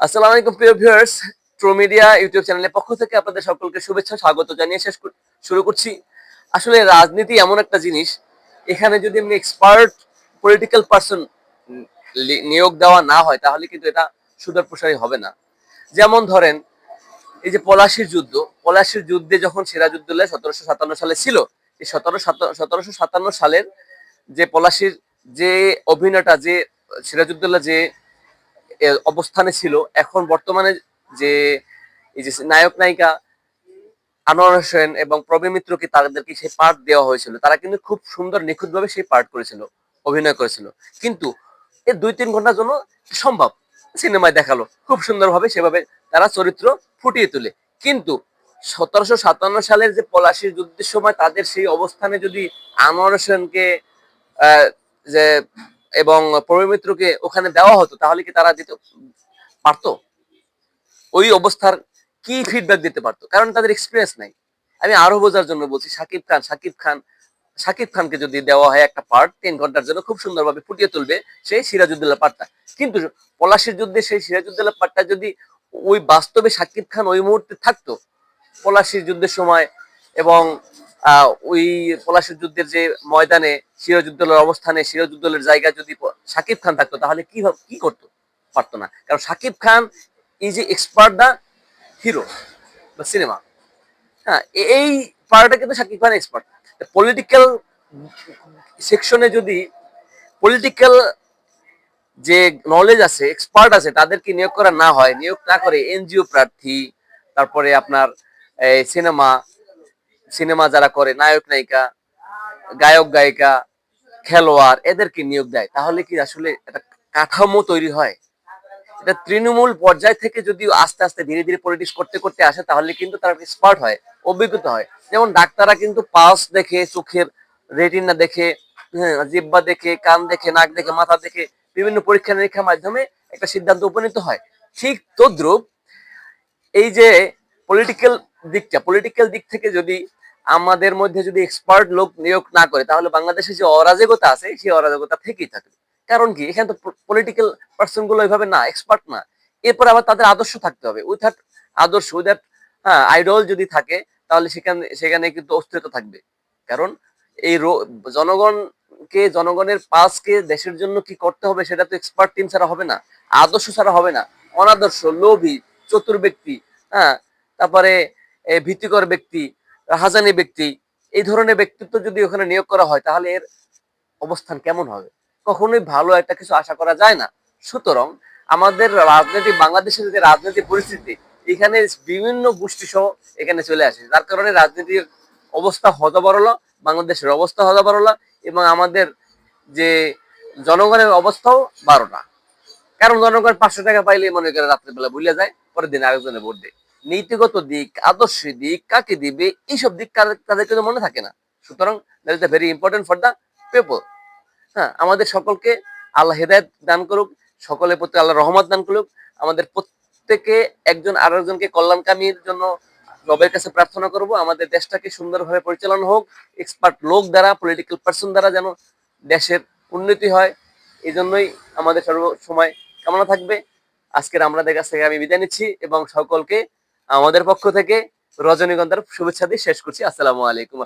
আসসালামু আলাইকুম প্রিয় ভিউয়ার্স, ট্রু মিডিয়া ইউটিউব চ্যানেলের পক্ষ থেকে আপনাদের সকলকে শুভেচ্ছা স্বাগত জানিয়ে শুরু করছি। আসলে রাজনীতি এমন একটা জিনিস, এখানে যদি এমনি এক্সপার্ট পলিটিক্যাল পারসন নিয়োগ দেওয়া না হয় তাহলে কিন্তু এটা সুদূর প্রসারী হবে না। যেমন ধরেন এই যে পলাশির যুদ্ধে যখন সিরাজউদ্দৌলা 1757 সালে ছিল, এই 1757 সালের যে পলাশির যে অভিনয়টা, যে সিরাজউদ্দৌলা যে অবস্থানে ছিল, এখন বর্তমানে যে এই যে নায়ক নায়িকা আনোয়ার হোসেন এবং প্রবীণ মিত্রকে তাদেরকে সেই পার্ট দেওয়া হয়েছিল, তারা কিন্তু খুব সুন্দর নিখুঁতভাবে সেই পার্ট করেছিল, অভিনয় করেছিল। কিন্তু এই 2-3 ঘন্টার জন্য সম্ভব, সিনেমায় দেখালো খুব সুন্দরভাবে, সেভাবে তারা চরিত্র ফুটিয়ে তোলে। কিন্তু 1757 সালের যে পলাশির যুদ্ধের সময় তাদের সেই অবস্থানে যদি আনোয়ার হোসেনকে আহ, যে এবং প্রবীণ মিত্রকে ওখানে দেওয়া হতো তাহলে কি তারা দিতে পারতো? ওই অবস্থার কি ফিডব্যাক দিতে পারতো? কারণ তাদের এক্সপিরিয়েন্স নাই। আমি আরো বোঝার জন্য বলছি, শাকিব খানকে যদি দেওয়া হয় একটা পার্ট 3 ঘন্টার জন্য, খুব সুন্দরভাবে ফুটিয়ে তুলবে সেই সিরাজউদ্দৌলা পার্টটা। কিন্তু পলাশির যুদ্ধে সেই সিরাজউদ্দৌলা পার্টটা যদি ওই বাস্তবে শাকিব খান ওই মুহূর্তে থাকতো পলাশির যুদ্ধের সময়, এবং ওই পলাশির যুদ্ধের যে ময়দানে সিরাজউদ্দৌলার অবস্থানে, সিরাজউদ্দৌলার জায়গায় যদি শাকিব খান থাকতো তাহলে কি করতো? পারতো না। কারণ Shakib Khan is a expert the hero বা সিনেমা। হ্যাঁ, এই পার্টটা কিন্তু শাকিব খান এক্সপার্ট। পলিটিক্যাল সেকশনে যদি পলিটিক্যাল যে নলেজ আছে, এক্সপার্ট আছে, তাদেরকে নিয়োগ করা না হয়, নিয়োগ না করে এনজিও প্রার্থী, তারপরে আপনার সিনেমা সিনেমা যারা করে নায়ক নায়িকা, গায়ক গায়িকা, খেলোয়াড়, এদেরকে নিয়োগ দেয়, তাহলে কি আসলে একটা কাঠামো তৈরি হয়? এটা তৃণমূল পর্যায় থেকে যদি আস্তে আস্তে ধীরে ধীরে পলিটিক্স করতে করতে আসে তাহলে কিন্তু তারা এক্সপার্ট হয়, অভিজ্ঞতা হয়। যেমন ডাক্তাররা কিন্তু পালস দেখে, চোখের রেটিনা দেখে, হ্যাঁ, জিহ্বা দেখে, কান দেখে, নাক দেখে, মাথা দেখে, বিভিন্ন পরীক্ষা নিরীক্ষার মাধ্যমে একটা সিদ্ধান্ত উপনীত হয়। ঠিক তদ্রুপ এই যে পলিটিক্যাল দিক থেকে যদি আমাদের মধ্যে যদি এক্সপার্ট লোক নিয়োগ না করে তাহলে বাংলাদেশে যে অরাজকতা আছে সেই অরাজকতা থেকেই থাকবে। কারণ কি, এখানে তো পলিটিক্যাল পার্সন গুলো ওইভাবে না, এক্সপার্ট না। এরপর আবার তাদের আদর্শ থাকতে হবে, উইথাউট আদর্শ, উইথাউট আইডল যদি থাকে তাহলে সেখানে কিন্তু অস্তিত্ব থাকবে। কারণ এই জনগণের পাসকে দেশের জন্য কি করতে হবে সেটা তো এক্সপার্ট টিম ছাড়া হবে না, আদর্শ ছাড়া হবে না। অনাদর্শ, লোভী, চতুর ব্যক্তি, হ্যাঁ, তারপরে ভীতিকর ব্যক্তি, রাহাজানি ব্যক্তি, এই ধরনের ব্যক্তিত্ব যদি ওখানে নিয়োগ করা হয় তাহলে এর অবস্থান কেমন হবে? কখনোই ভালো একটা কিছু আশা করা যায় না। সুতরাং আমাদের বাংলাদেশের যে রাজনৈতিক পরিস্থিতি, এখানে বিভিন্ন গোষ্ঠী সহ এখানে চলে আসে, যার কারণে রাজনীতির অবস্থা হযবরল, বাংলাদেশের অবস্থা হযবরল, এবং আমাদের যে জনগণের অবস্থাও 12টা। কারণ জনগণ 500 টাকা পাইলে মনে করে রাত্রেবেলা ভুলে যায়, পরের দিন আরেকজনে ভোট দেয়। নীতিগত দিক, আদর্শ দিক, কাকে দিবে, এইসব দিক তাদের কিন্তু মনে থাকে না। সুতরাং that is very important for the people. হ্যাঁ, আমাদের সকলকে আল্লাহ হেদায়েত দান করুক, সকলের প্রতি আল্লাহ রহমত দান করুক। আমাদের প্রত্যেকে একজন আরেকজনকে কল্যাণকামীর জন্য রবের কাছে প্রার্থনা করব। আমাদের দেশটাকে সুন্দরভাবে পরিচালনা হোক, এক্সপার্ট লোক দ্বারা, পলিটিক্যাল পার্সন দ্বারা, যেন দেশের উন্নতি হয়। এই জন্যই আমাদের সর্বসময় কামনা থাকবে। আজকের আমাদের কাছ থেকে আমি বিদায় নিচ্ছি এবং সকলকে আমাদের পক্ষ থেকে রজনীগন্ধার শুভেচ্ছা দিয়ে শেষ করছি। আসসালামু আলাইকুম।